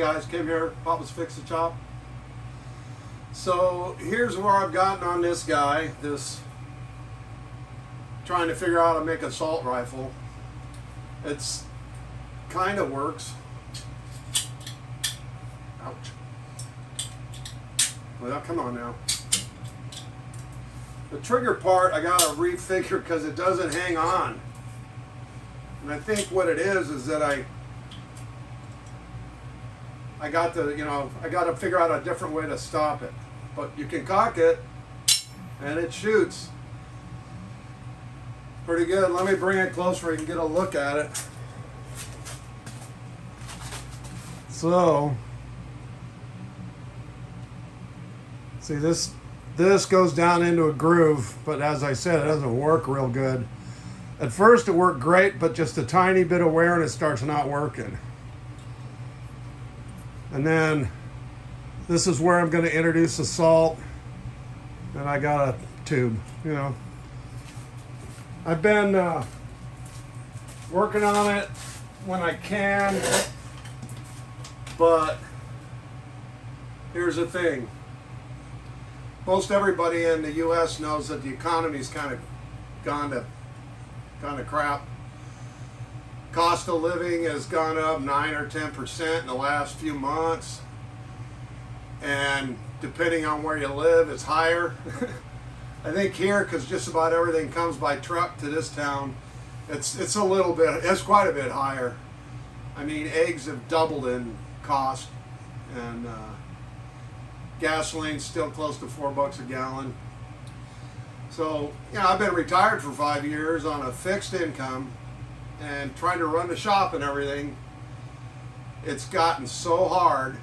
guys, Kim here, Papa's Fix the Chop. So here's where I've gotten on this guy, trying to figure out how to make an assault rifle. It's kind of works. Ouch. Well, come on now. The trigger part I gotta refigure because it doesn't hang on. And I think what it is that I got to, I got to figure out a different way to stop it. But you can cock it, and it shoots pretty good. Let me bring it closer so you can get a look at it. So, see this goes down into a groove, but as I said, it doesn't work real good. At first it worked great, but just a tiny bit of wear and it starts not working. And then this is where I'm going to introduce the salt. And I got a tube, I've been working on it when I can, but here's the thing. Most everybody in the U.S. knows that the economy's kind of gone to crap. Cost of living has gone up 9 or 10% in the last few months, and depending on where you live, it's higher. I think here, because just about everything comes by truck to this town, it's quite a bit higher. I mean, eggs have doubled in cost, and gasoline's still close to $4 a gallon. So, I've been retired for 5 years on a fixed income and trying to run the shop and everything. It's gotten so hard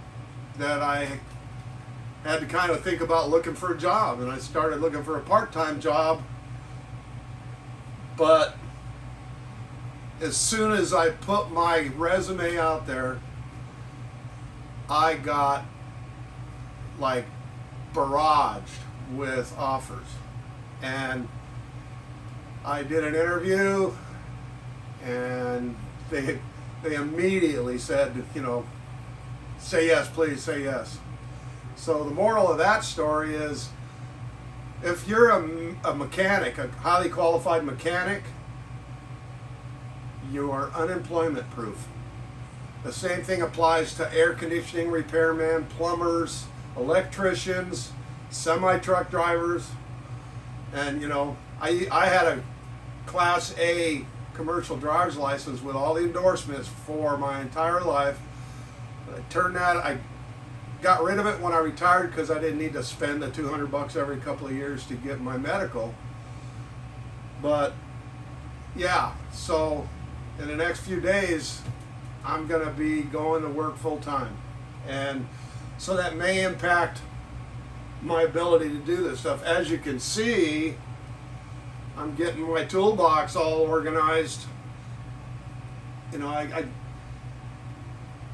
that I had to kind of think about looking for a job, and I started looking for a part-time job. But as soon as I put my resume out there, I got like barraged with offers. And I did an interview, and they immediately said, say yes, please, say yes. So the moral of that story is, if you're a mechanic, a highly qualified mechanic, you are unemployment proof. The same thing applies to air conditioning repairmen, plumbers, electricians, semi-truck drivers. And I had a Class A commercial driver's license with all the endorsements for my entire life. I got rid of it when I retired because I didn't need to spend the $200 every couple of years to get my medical. But yeah, so in the next few days, I'm going to be going to work full time. And so that may impact my ability to do this stuff. As you can see, I'm getting my toolbox all organized.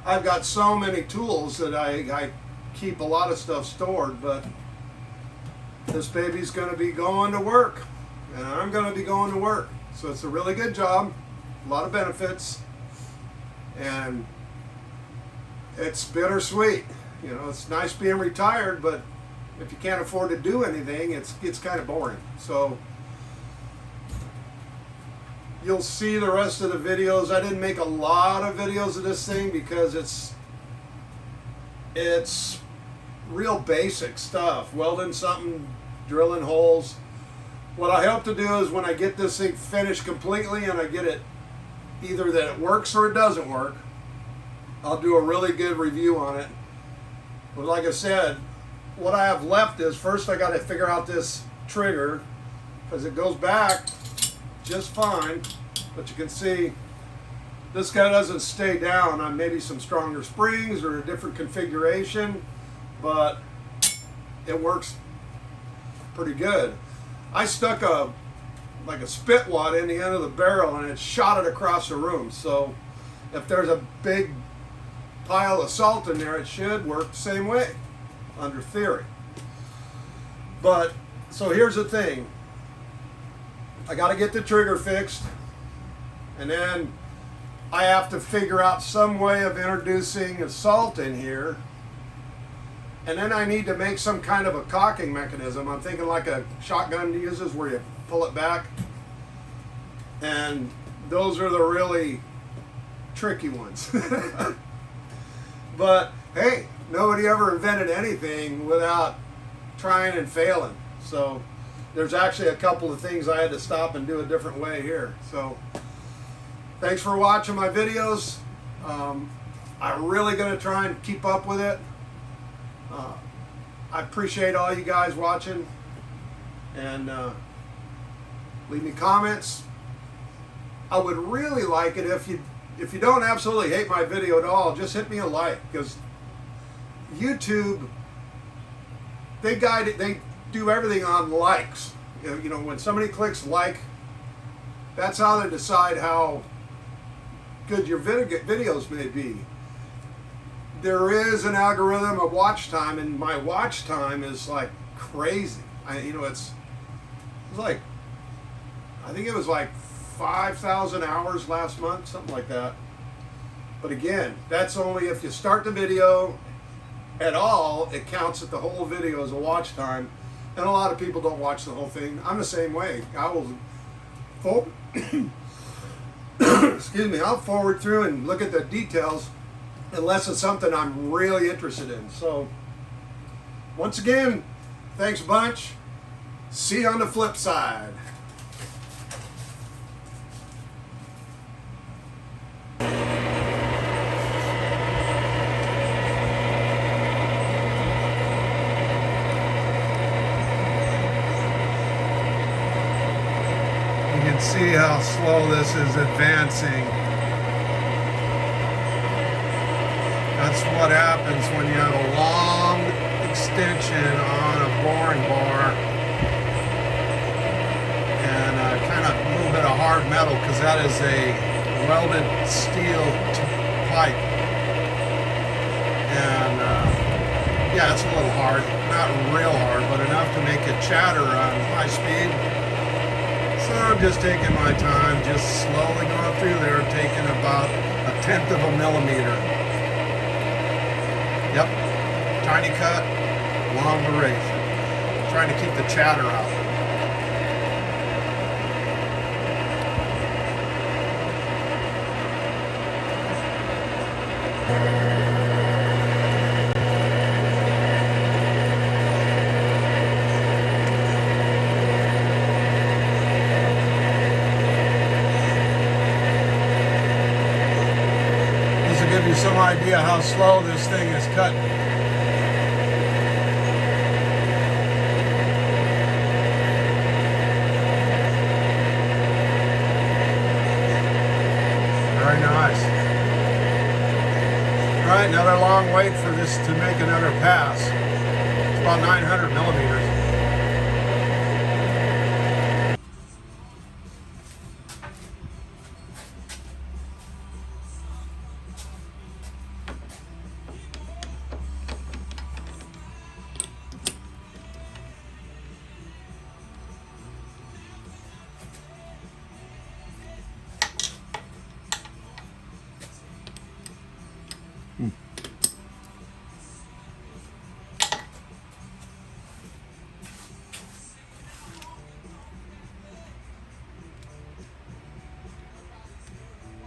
I've got so many tools that I keep a lot of stuff stored, but this baby's going to be going to work, and I'm going to be going to work. So it's a really good job, a lot of benefits, and it's bittersweet. It's nice being retired, but if you can't afford to do anything, it's kind of boring. So you'll see the rest of the videos. I didn't make a lot of videos of this thing because it's real basic stuff. Welding something, drilling holes. What I hope to do is when I get this thing finished completely and I get it either that it works or it doesn't work, I'll do a really good review on it. But like I said, what I have left is, first I got to figure out this trigger, because it goes back just fine, but you can see this guy doesn't stay down on maybe some stronger springs or a different configuration, but it works pretty good. I stuck a spit wad in the end of the barrel and it shot it across the room, so if there's a big pile of salt in there, it should work the same way under theory. But so here's the thing, I got to get the trigger fixed, and then I have to figure out some way of introducing a salt in here. And then I need to make some kind of a cocking mechanism. I'm thinking like a shotgun uses where you pull it back. And those are the really tricky ones. But hey, nobody ever invented anything without trying and failing. So there's actually a couple of things I had to stop and do a different way here. So thanks for watching my videos. I'm really going to try and keep up with it. I appreciate all you guys watching, and leave me comments. I would really like it if you don't absolutely hate my video at all, just hit me a like, because YouTube, they do everything on likes. You know, when somebody clicks like, that's how they decide how good your videos may be. There is an algorithm of watch time, and my watch time is like crazy. It's like, I think it was like 5,000 hours last month, something like that. But again, that's only if you start the video at all. It counts that the whole video as a watch time, and a lot of people don't watch the whole thing. I'm the same way. I will excuse me, I'll forward through and look at the details unless it's something I'm really interested in. So once again, thanks a bunch. See you on the flip side. You can see how slow this is advancing. That's what happens when you have a long extension on a boring bar and kind of a little bit of hard metal, because that is a welded steel pipe. And yeah, it's a little hard, not real hard, but enough to make it chatter on high speed. So I'm just taking my time, just slowly going through there, taking about 1/10 of a millimeter. Yep, tiny cut, long duration. Trying to keep the chatter out. This will give you some idea how slow this thing is cutting. Very nice. All right, another long wait for this to make another pass. It's about 900 millimeters.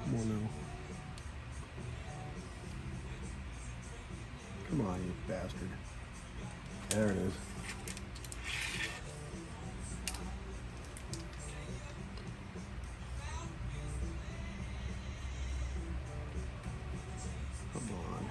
Come on now. Come on, you bastard. There it is. Come on.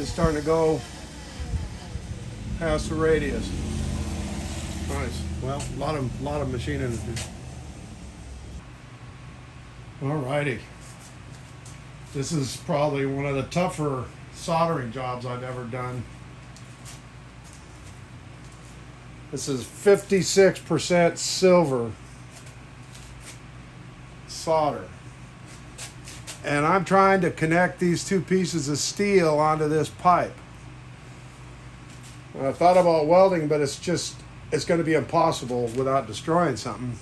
just starting to go past the radius. Nice. Well, a lot of machining to do. Alrighty. This is probably one of the tougher soldering jobs I've ever done. This is 56% silver solder. And I'm trying to connect these two pieces of steel onto this pipe. And I thought about welding, but it's going to be impossible without destroying something.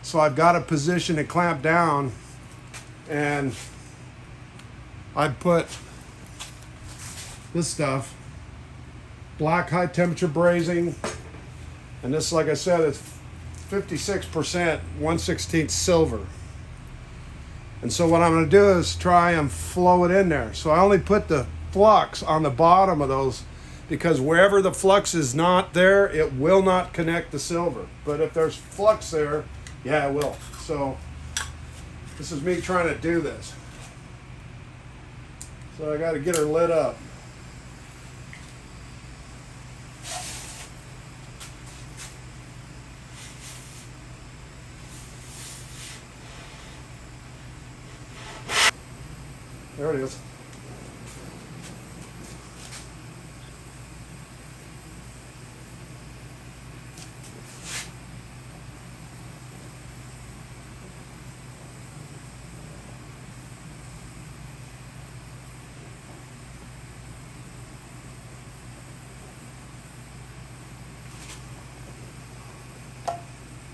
So I've got a position to clamp down, and I put this stuff, black high temperature brazing, and this, like I said, it's 56% 1/16 silver. And so what I'm going to do is try and flow it in there. So I only put the flux on the bottom of those, because wherever the flux is not there, it will not connect the silver. But if there's flux there, yeah, it will. So this is me trying to do this. So I got to get her lit up. There it is.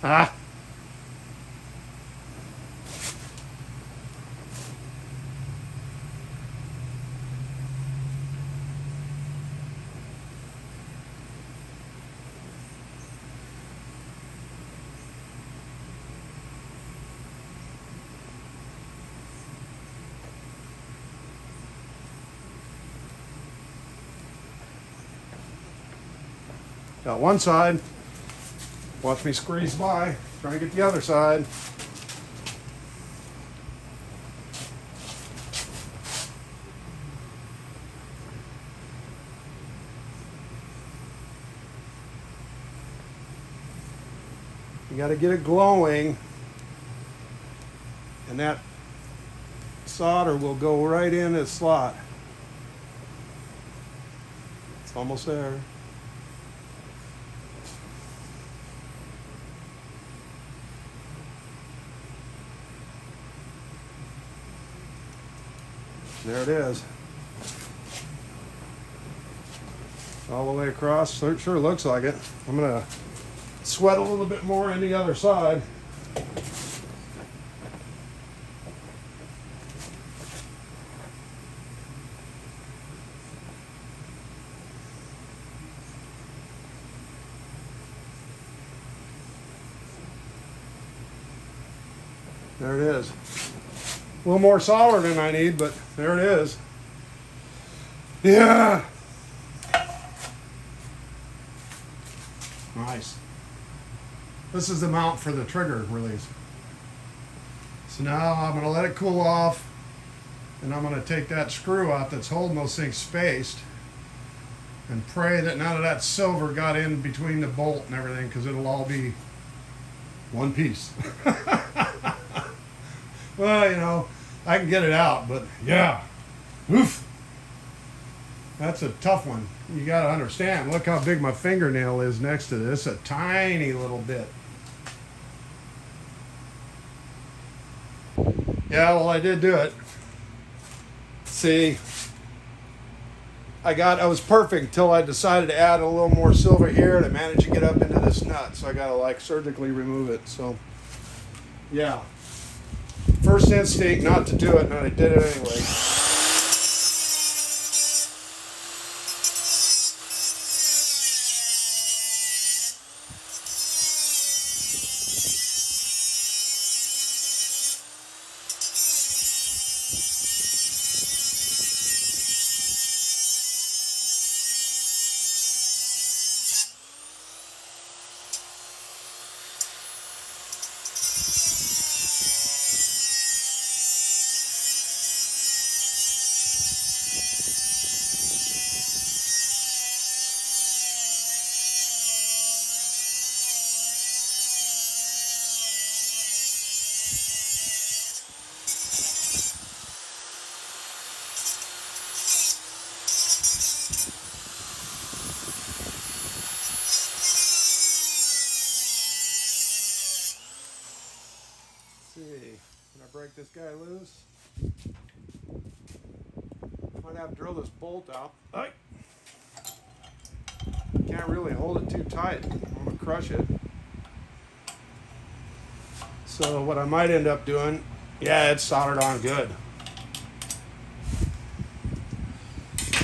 Ah. Got one side. Watch me squeeze by. Try and get the other side. You got to get it glowing, and that solder will go right in its slot. It's almost there. There it is. All the way across. So it sure looks like it. I'm going to sweat a little bit more on the other side. There it is. A little more solder than I need, but there it is. Yeah. Nice. This is the mount for the trigger release. So now I'm going to let it cool off, and I'm going to take that screw out that's holding those things spaced, and pray that none of that silver got in between the bolt and everything, because it'll all be one piece. Well, you know, I can get it out, but yeah, oof. That's a tough one. You got to understand, look how big my fingernail is next to this, a tiny little bit. Yeah, well, I did do it. See, I was perfect until I decided to add a little more silver here, and I managed to get up into this nut, so I got to like surgically remove it. So, yeah. First instinct not to do it, and I did it anyway. Can I break this guy loose? Might have to drill this bolt out. Ay. Can't really hold it too tight. I'm gonna crush it. So what I might end up doing, yeah, it's soldered on good.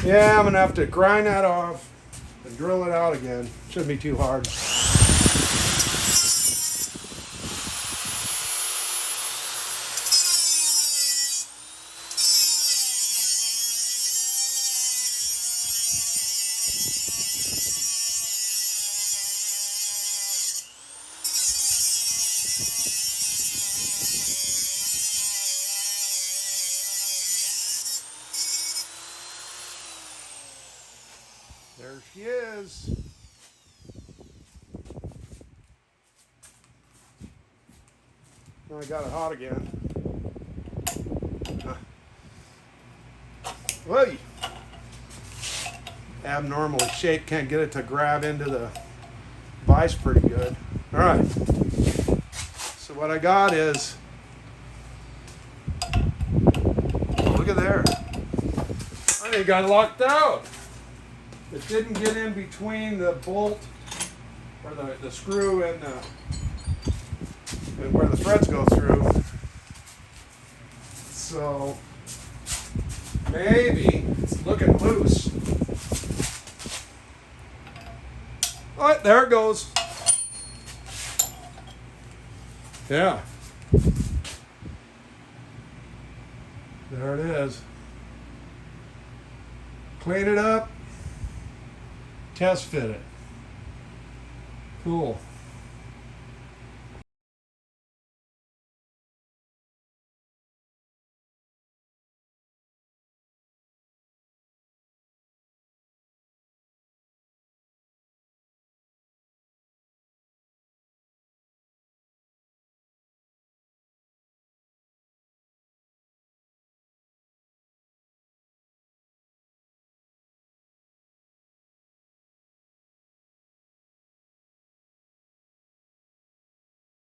Yeah, I'm gonna have to grind that off and drill it out again. Shouldn't be too hard. There she is. Now I got it hot again. Whoa! Abnormally shaped, can't get it to grab into the vise pretty good. All right. So what I got is, oh, look at there. I think got locked out. It didn't get in between the bolt or the screw and where the threads go through. So maybe it's looking loose. All right, there it goes. Yeah. There it is. Clean it up. Test fit it. Cool.